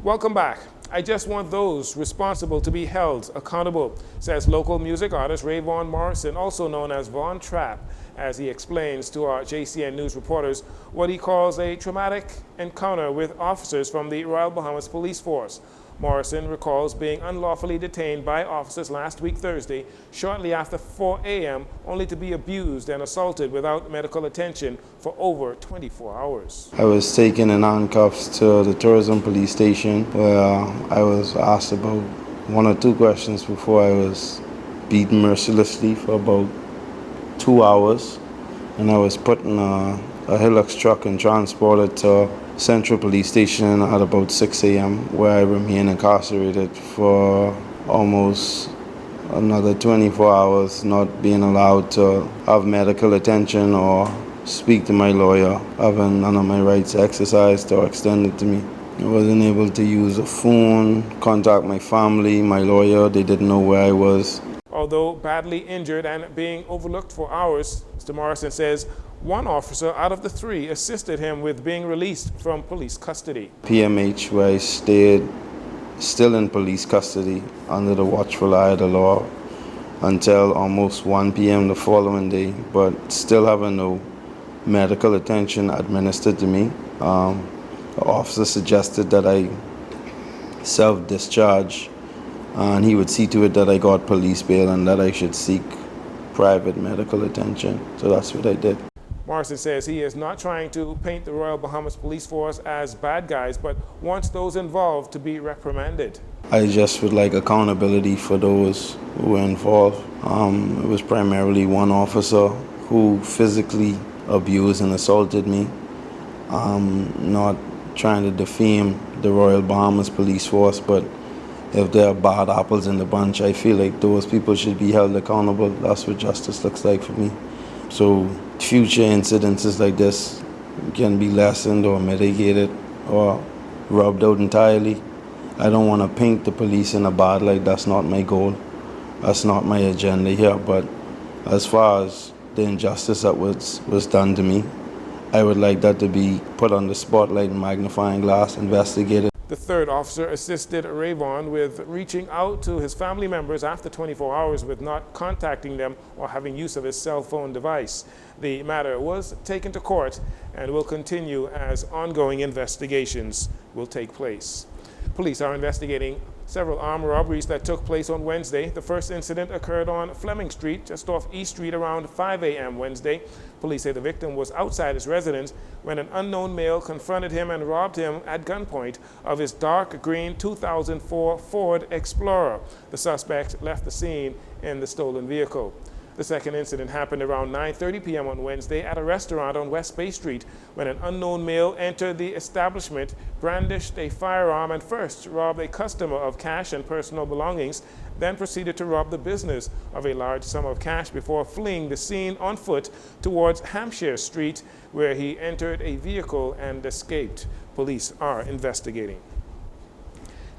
Welcome back. I just want those responsible to be held accountable, says local music artist Rayvon Morrison, also known as Von Trapp, as he explains to our JCN News reporters what he calls a traumatic encounter with officers from the Royal Bahamas Police Force. Morrison recalls being unlawfully detained by officers last week Thursday, shortly after 4 a.m., only to be abused and assaulted without medical attention for over 24 hours. I was taken in handcuffs to the tourism police station where I was asked about one or two questions before I was beaten mercilessly for about 2 hours, and I was put in a Hilux truck and transported to Central Police Station at about 6 a.m. where I remain incarcerated for almost another 24 hours, not being allowed to have medical attention or speak to my lawyer, having none of my rights exercised or extended to me. I wasn't able to use a phone, contact my family, my lawyer. They didn't know where I was. Although badly injured and being overlooked for hours, Mr. Morrison says one officer out of the three assisted him with being released from police custody. PMH, where I stayed still in police custody under the watchful eye of the law until almost 1 p.m. the following day, but still having no medical attention administered to me. The officer suggested that I self-discharge, and he would see to it that I got police bail and that I should seek private medical attention. So that's what I did. Morrison says he is not trying to paint the Royal Bahamas Police Force as bad guys, but wants those involved to be reprimanded. I just would like accountability for those who were involved. It was primarily one officer who physically abused and assaulted me. Not trying to defame the Royal Bahamas Police Force, but if there are bad apples in the bunch, I feel like those people should be held accountable. That's what justice looks like for me. So future incidences like this can be lessened or mitigated or rubbed out entirely. I don't want to paint the police in a bad light. That's not my goal. That's not my agenda here. But as far as the injustice that was done to me, I would like that to be put on the spotlight and magnifying glass, investigated. The third officer assisted Rayvon with reaching out to his family members after 24 hours with not contacting them or having use of his cell phone device. The matter was taken to court and will continue as ongoing investigations will take place. Police are investigating several armed robberies that took place on Wednesday. The first incident occurred on Fleming Street, just off East Street, around 5 a.m. Wednesday. Police say the victim was outside his residence when an unknown male confronted him and robbed him at gunpoint of his dark green 2004 Ford Explorer. The suspect left the scene in the stolen vehicle. The second incident happened around 9:30 p.m. on Wednesday at a restaurant on West Bay Street when an unknown male entered the establishment, brandished a firearm, and first robbed a customer of cash and personal belongings, then proceeded to rob the business of a large sum of cash before fleeing the scene on foot towards Hampshire Street, where he entered a vehicle and escaped. Police are investigating.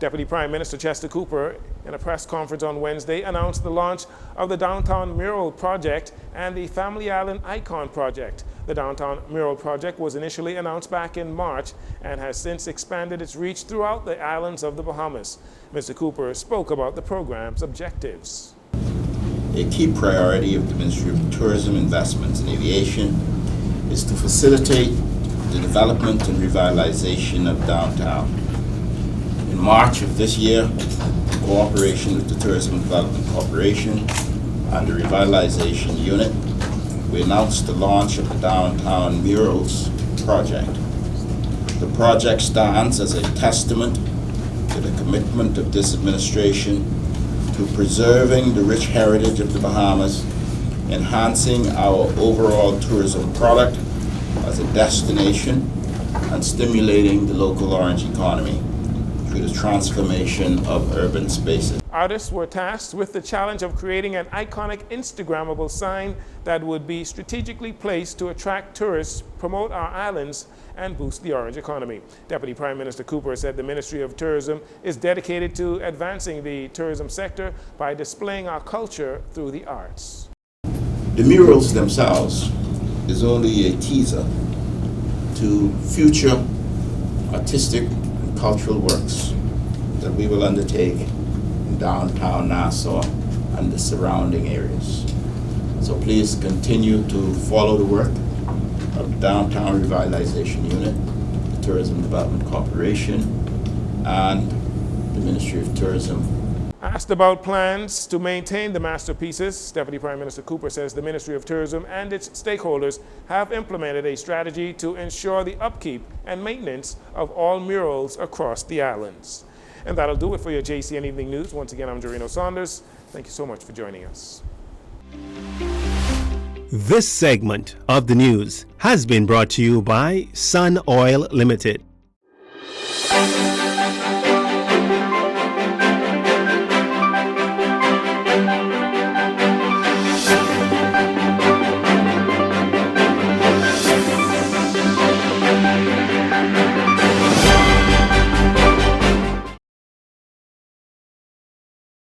Deputy Prime Minister Chester Cooper, in a press conference on Wednesday, announced the launch of the Downtown Mural Project and the Family Island Icon Project. The Downtown Mural Project was initially announced back in March and has since expanded its reach throughout the islands of the Bahamas. Mr. Cooper spoke about the program's objectives. A key priority of the Ministry of Tourism, Investments and Aviation is to facilitate the development and revitalization of downtown. In March of this year, in cooperation with the Tourism Development Corporation and the Revitalization Unit, we announced the launch of the Downtown Murals Project. The project stands as a testament to the commitment of this administration to preserving the rich heritage of the Bahamas, enhancing our overall tourism product as a destination, and stimulating the local orange economy through the transformation of urban spaces. Artists were tasked with the challenge of creating an iconic Instagrammable sign that would be strategically placed to attract tourists, promote our islands, and boost the orange economy. Deputy Prime Minister Cooper said the Ministry of Tourism is dedicated to advancing the tourism sector by displaying our culture through the arts. The murals themselves is only a teaser to future artistic and cultural works that we will undertake in downtown Nassau and the surrounding areas. So please continue to follow the work of Downtown Revitalization Unit, the Tourism Development Corporation, and the Ministry of Tourism. Asked about plans to maintain the masterpieces, Deputy Prime Minister Cooper says the Ministry of Tourism and its stakeholders have implemented a strategy to ensure the upkeep and maintenance of all murals across the islands. And that'll do it for your JCN Evening News. Once again, I'm Jarino Saunders. Thank you so much for joining us. This segment of the news has been brought to you by Sun Oil Limited.